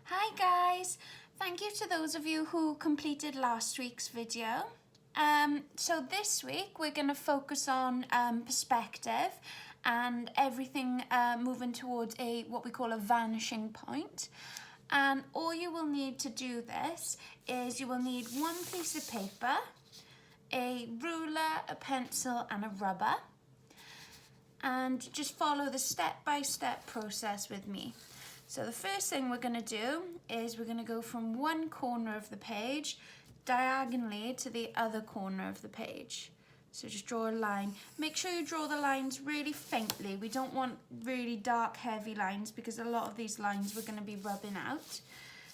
Hi guys, thank you to those of you who completed last week's video. So this week we're going to focus on perspective and everything moving towards what we call a vanishing point. And all you will need to do this is you will need one piece of paper, a ruler, a pencil and a rubber, and just follow the step-by-step process with me. So the first thing we're going to do is we're going to go from one corner of the page diagonally to the other corner of the page. So just draw a line. Make sure you draw the lines really faintly. We don't want really dark, heavy lines because a lot of these lines we're going to be rubbing out.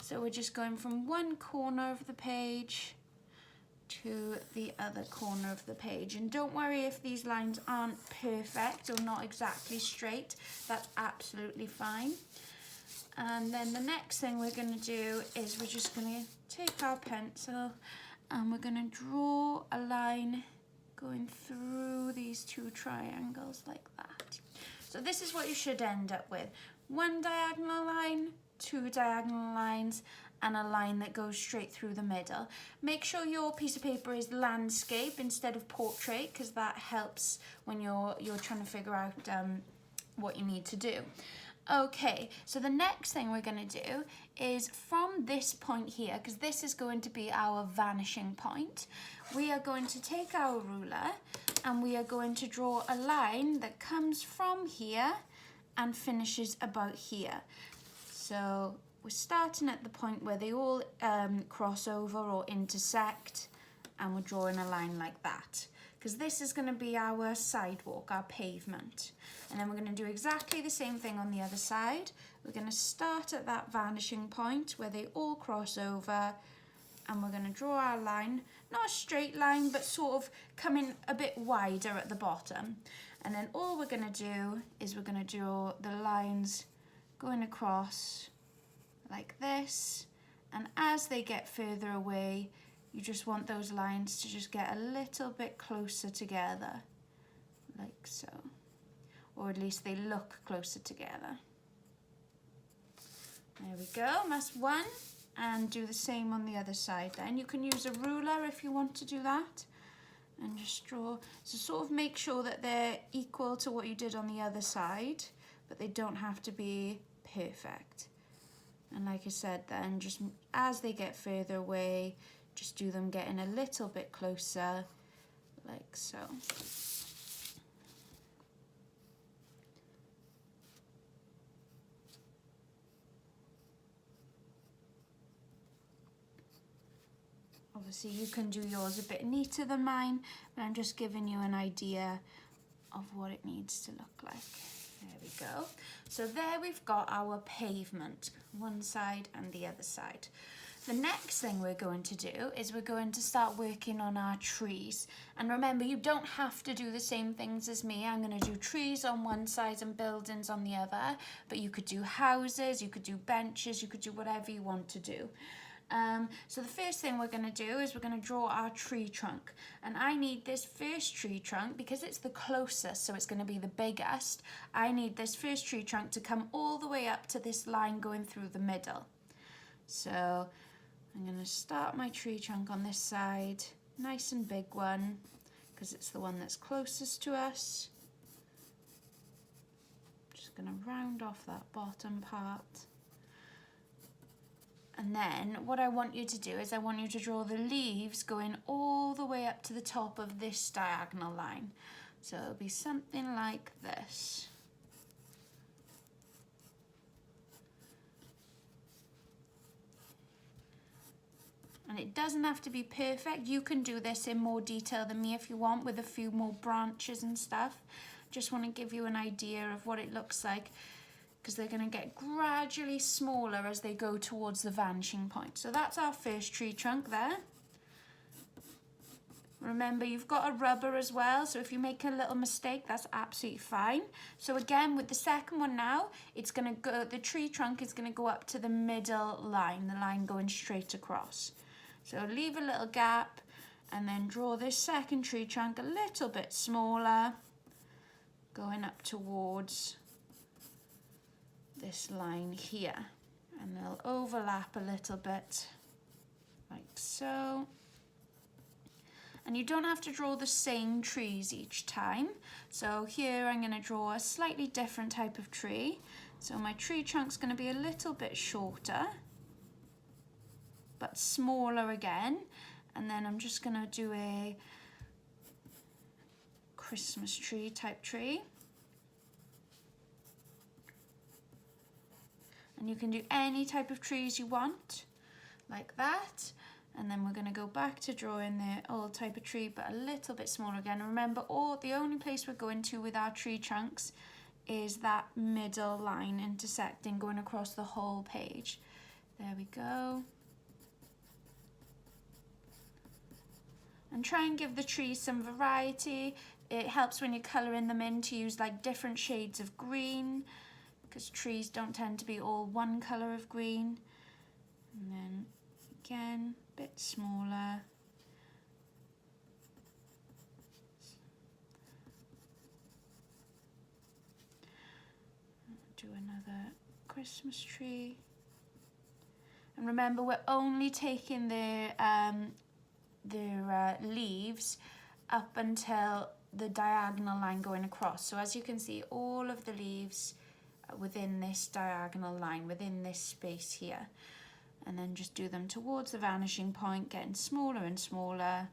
So we're just going from one corner of the page to the other corner of the page. And don't worry if these lines aren't perfect or not exactly straight. That's absolutely fine. And then the next thing we're going to do is we're just going to take our pencil and we're going to draw a line going through these two triangles like that. So this is what you should end up with. One diagonal line, two diagonal lines, and a line that goes straight through the middle. Make sure your piece of paper is landscape instead of portrait because that helps when you're trying to figure out what you need to do. Okay, so the next thing we're going to do is from this point here, because this is going to be our vanishing point, we are going to take our ruler and we are going to draw a line that comes from here and finishes about here. So we're starting at the point where they all cross over or intersect, and we're drawing a line like that. Because this is going to be our sidewalk, our pavement. And then we're going to do exactly the same thing on the other side. We're going to start at that vanishing point where they all cross over, and we're going to draw our line, not a straight line, but sort of coming a bit wider at the bottom. And then all we're going to do is we're going to draw the lines going across like this. And as they get further away, you just want those lines to just get a little bit closer together, like so. Or at least they look closer together. There we go, that's one. And do the same on the other side then. You can use a ruler if you want to do that. And just draw, so sort of make sure that they're equal to what you did on the other side, but they don't have to be perfect. And like I said then, just as they get further away, just do them getting a little bit closer, like so. Obviously you can do yours a bit neater than mine, but I'm just giving you an idea of what it needs to look like. There we go. So there we've got our pavement, one side and the other side. The next thing we're going to do is we're going to start working on our trees. And remember, you don't have to do the same things as me. I'm going to do trees on one side and buildings on the other, but you could do houses, you could do benches, you could do whatever you want to do. So the first thing we're going to do is we're going to draw our tree trunk. And I need this first tree trunk, because it's the closest, so it's going to be the biggest. I need this first tree trunk to come all the way up to this line going through the middle. So I'm going to start my tree trunk on this side, nice and big one, because it's the one that's closest to us. Just going to round off that bottom part. And then what I want you to do is I want you to draw the leaves going all the way up to the top of this diagonal line. So it'll be something like this. And it doesn't have to be perfect. You can do this in more detail than me if you want, with a few more branches and stuff. Just want to give you an idea of what it looks like, because they're going to get gradually smaller as they go towards the vanishing point. So that's our first tree trunk there. Remember, you've got a rubber as well, so if you make a little mistake, that's absolutely fine. So again, with the second one now, it's going to go, the tree trunk is going to go up to the middle line, the line going straight across. So leave a little gap and then draw this second tree trunk a little bit smaller, going up towards this line here. and they'll overlap a little bit like so. And you don't have to draw the same trees each time. So here I'm going to draw a slightly different type of tree. So my tree chunk's going to be a little bit shorter, but smaller again. And then I'm just going to do a Christmas tree type tree. And you can do any type of trees you want, like that. And then we're going to go back to drawing the old type of tree, but a little bit smaller again. Remember, the only place we're going to with our tree chunks is that middle line intersecting, going across the whole page. There we go. And try and give the trees some variety. It helps when you're colouring them in to use like different shades of green, because trees don't tend to be all one colour of green. And then again, a bit smaller. Do another Christmas tree. And remember, we're only taking their leaves up until the diagonal line going across. So as you can see, all of the leaves within this diagonal line, within this space here. And then just do them towards the vanishing point, getting smaller and smaller.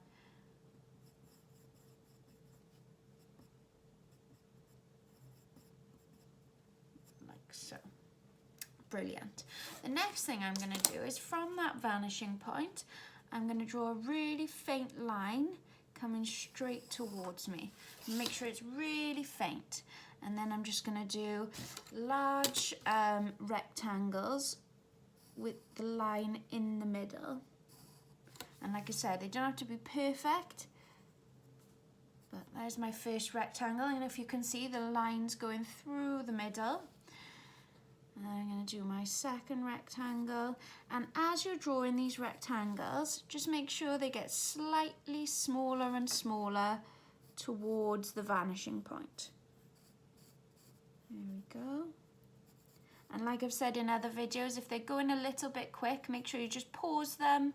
Like so. Brilliant. The next thing I'm going to do is from that vanishing point, I'm going to draw a really faint line coming straight towards me. Make sure it's really faint. And then I'm just going to do large rectangles with the line in the middle. And like I said, they don't have to be perfect, but there's my first rectangle, and if you can see, the line's going through the middle. And then I'm going to do my second rectangle, and as you're drawing these rectangles, just make sure they get slightly smaller and smaller towards the vanishing point. There we go. And like I've said in other videos, if they're going a little bit quick, make sure you just pause them,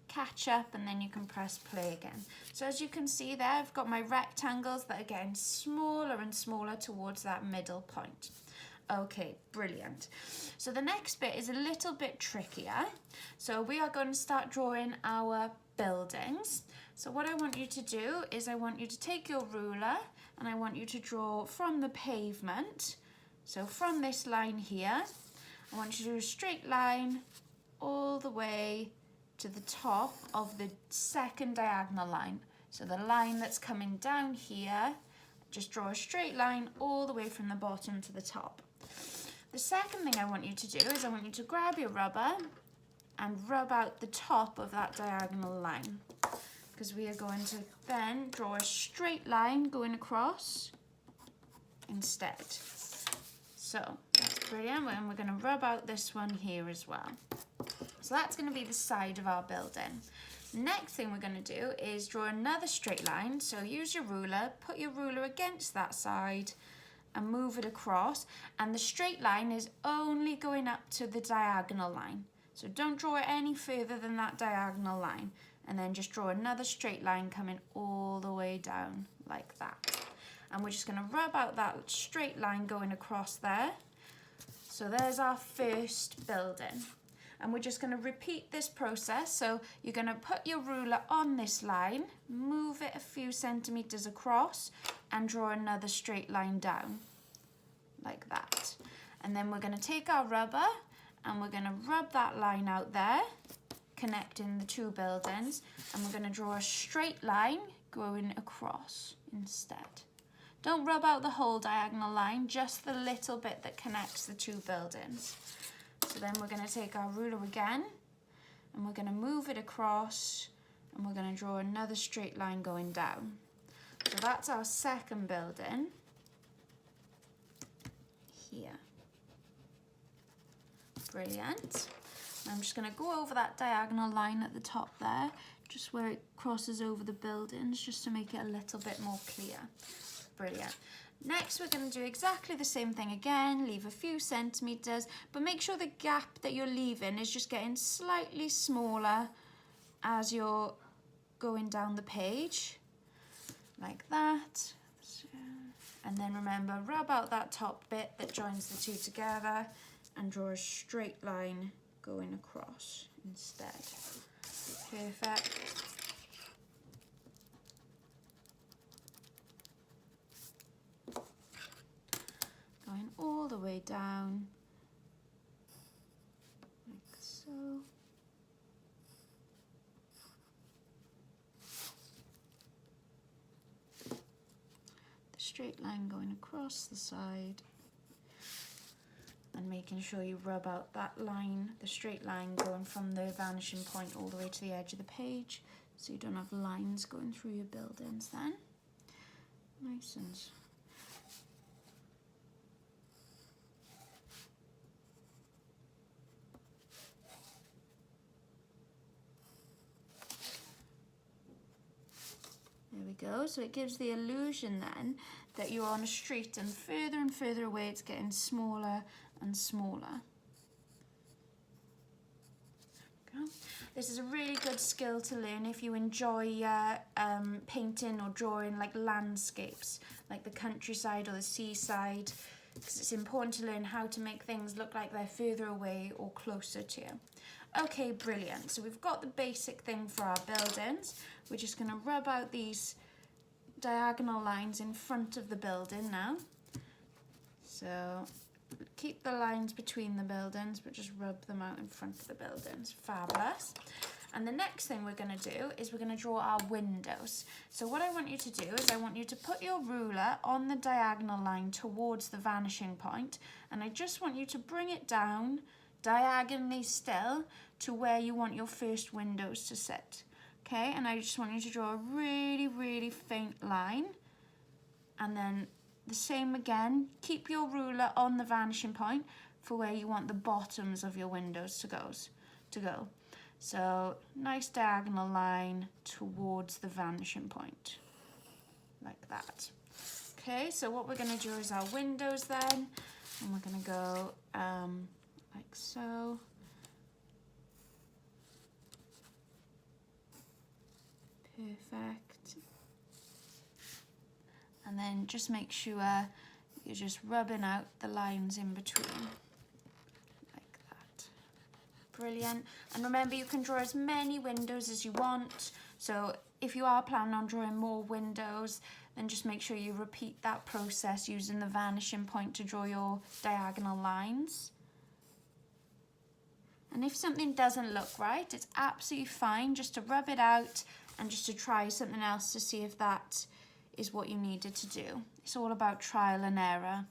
catch up, and then you can press play again. So as you can see there, I've got my rectangles that are getting smaller and smaller towards that middle point. Okay, brilliant. So the next bit is a little bit trickier. So we are going to start drawing our buildings. So what I want you to do is I want you to take your ruler and I want you to draw from the pavement. So from this line here, I want you to do a straight line all the way to the top of the second diagonal line. So the line that's coming down here, just draw a straight line all the way from the bottom to the top. The second thing I want you to do is I want you to grab your rubber and rub out the top of that diagonal line, because we are going to then draw a straight line going across instead. So that's brilliant, and we're going to rub out this one here as well. So that's going to be the side of our building. Next thing we're going to do is draw another straight line. So use your ruler, put your ruler against that side and move it across. And the straight line is only going up to the diagonal line. So don't draw it any further than that diagonal line. And then just draw another straight line coming all the way down like that. And we're just going to rub out that straight line going across there. So there's our first building. And we're just going to repeat this process. So you're going to put your ruler on this line, move it a few centimeters across, and draw another straight line down, like that. And then we're going to take our rubber, and we're going to rub that line out there, connecting the two buildings, and we're going to draw a straight line going across instead. Don't rub out the whole diagonal line, just the little bit that connects the two buildings. So then we're going to take our ruler again, and we're going to move it across, and we're going to draw another straight line going down. So that's our second building here. Brilliant. I'm just going to go over that diagonal line at the top there, just where it crosses over the buildings, just to make it a little bit more clear. Brilliant. Next, we're going to do exactly the same thing again, leave a few centimetres, but make sure the gap that you're leaving is just getting slightly smaller as you're going down the page, like that. And then remember, rub out that top bit that joins the two together and draw a straight line going across instead. Perfect. Going all the way down, like so. The straight line going across the side. And making sure you rub out that line, the straight line going from the vanishing point all the way to the edge of the page, so you don't have lines going through your buildings then. Nice and... There we go, so it gives the illusion then that you're on a street and further away it's getting smaller and smaller. Okay. This is a really good skill to learn if you enjoy painting or drawing like landscapes, like the countryside or the seaside, because it's important to learn how to make things look like they're further away or closer to you. Okay, brilliant. So we've got the basic thing for our buildings. We're just going to rub out these diagonal lines in front of the building now. So keep the lines between the buildings, but just rub them out in front of the buildings. Fabulous. And the next thing we're going to do is we're going to draw our windows. So what I want you to do is I want you to put your ruler on the diagonal line towards the vanishing point, and I just want you to bring it down diagonally still to where you want your first windows to sit. Okay, and I just want you to draw a really faint line, and then the same again, keep your ruler on the vanishing point for where you want the bottoms of your windows to go. So nice diagonal line towards the vanishing point, like that. Okay, so what we're going to do is our windows then, and we're going to go like so. Perfect. And then just make sure you're just rubbing out the lines in between, like that. Brilliant. And remember, you can draw as many windows as you want. So if you are planning on drawing more windows, then just make sure you repeat that process using the vanishing point to draw your diagonal lines. And if something doesn't look right, it's absolutely fine just to rub it out and just to try something else to see if that is what you needed to do. It's all about trial and error.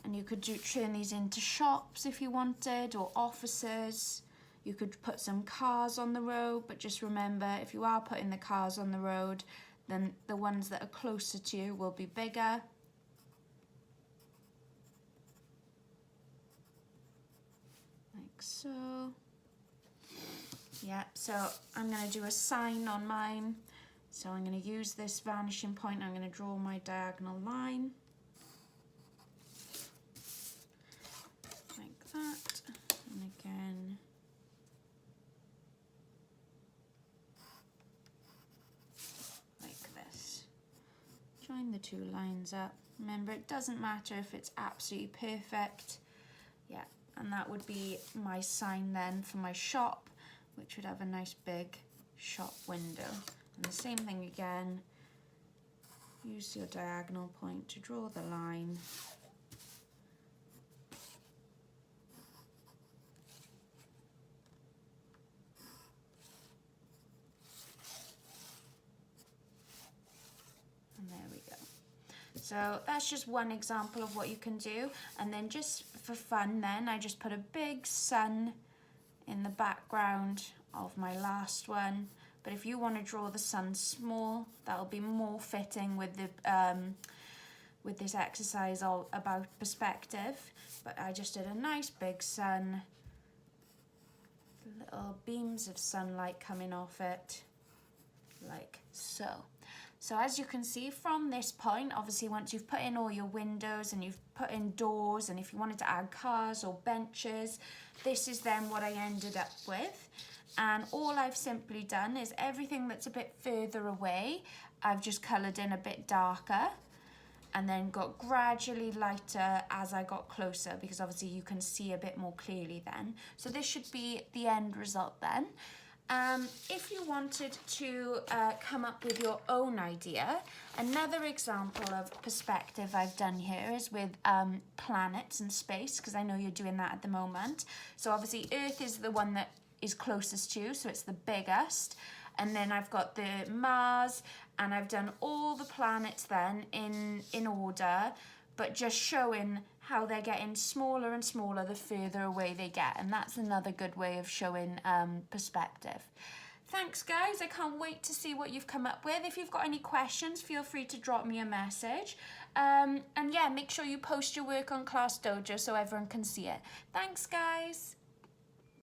And you could turn these into shops if you wanted, or offices. You could put some cars on the road, but just remember, if you are putting the cars on the road, then the ones that are closer to you will be bigger. Like so. Yeah, so I'm going to do a sign on mine. So I'm going to use this vanishing point. I'm going to draw my diagonal line. Like that. And again. Like this. Join the two lines up. Remember, it doesn't matter if it's absolutely perfect. Yeah, and that would be my sign then for my shop, which would have a nice big shop window. And the same thing again, use your diagonal point to draw the line. And there we go. So that's just one example of what you can do. And then just for fun then, I just put a big sun in the background of my last one, but if you want to draw the sun small, that'll be more fitting with the with this exercise all about perspective. But I just did a nice big sun, little beams of sunlight coming off it, like so. So as you can see from this point, obviously once you've put in all your windows and you've put in doors, and if you wanted to add cars or benches, this is then what I ended up with. And all I've simply done is everything that's a bit further away, I've just coloured in a bit darker, and then got gradually lighter as I got closer, because obviously you can see a bit more clearly then. So this should be the end result then. If you wanted to come up with your own idea, another example of perspective I've done here is with planets and space, because I know you're doing that at the moment. So obviously Earth is the one that is closest to you, so it's the biggest. And then I've got the Mars, and I've done all the planets then in order, but just showing how they're getting smaller and smaller the further away they get. And that's another good way of showing perspective. Thanks guys, I can't wait to see what you've come up with. If you've got any questions, feel free to drop me a message. And yeah, make sure you post your work on Class Dojo so everyone can see it. Thanks guys.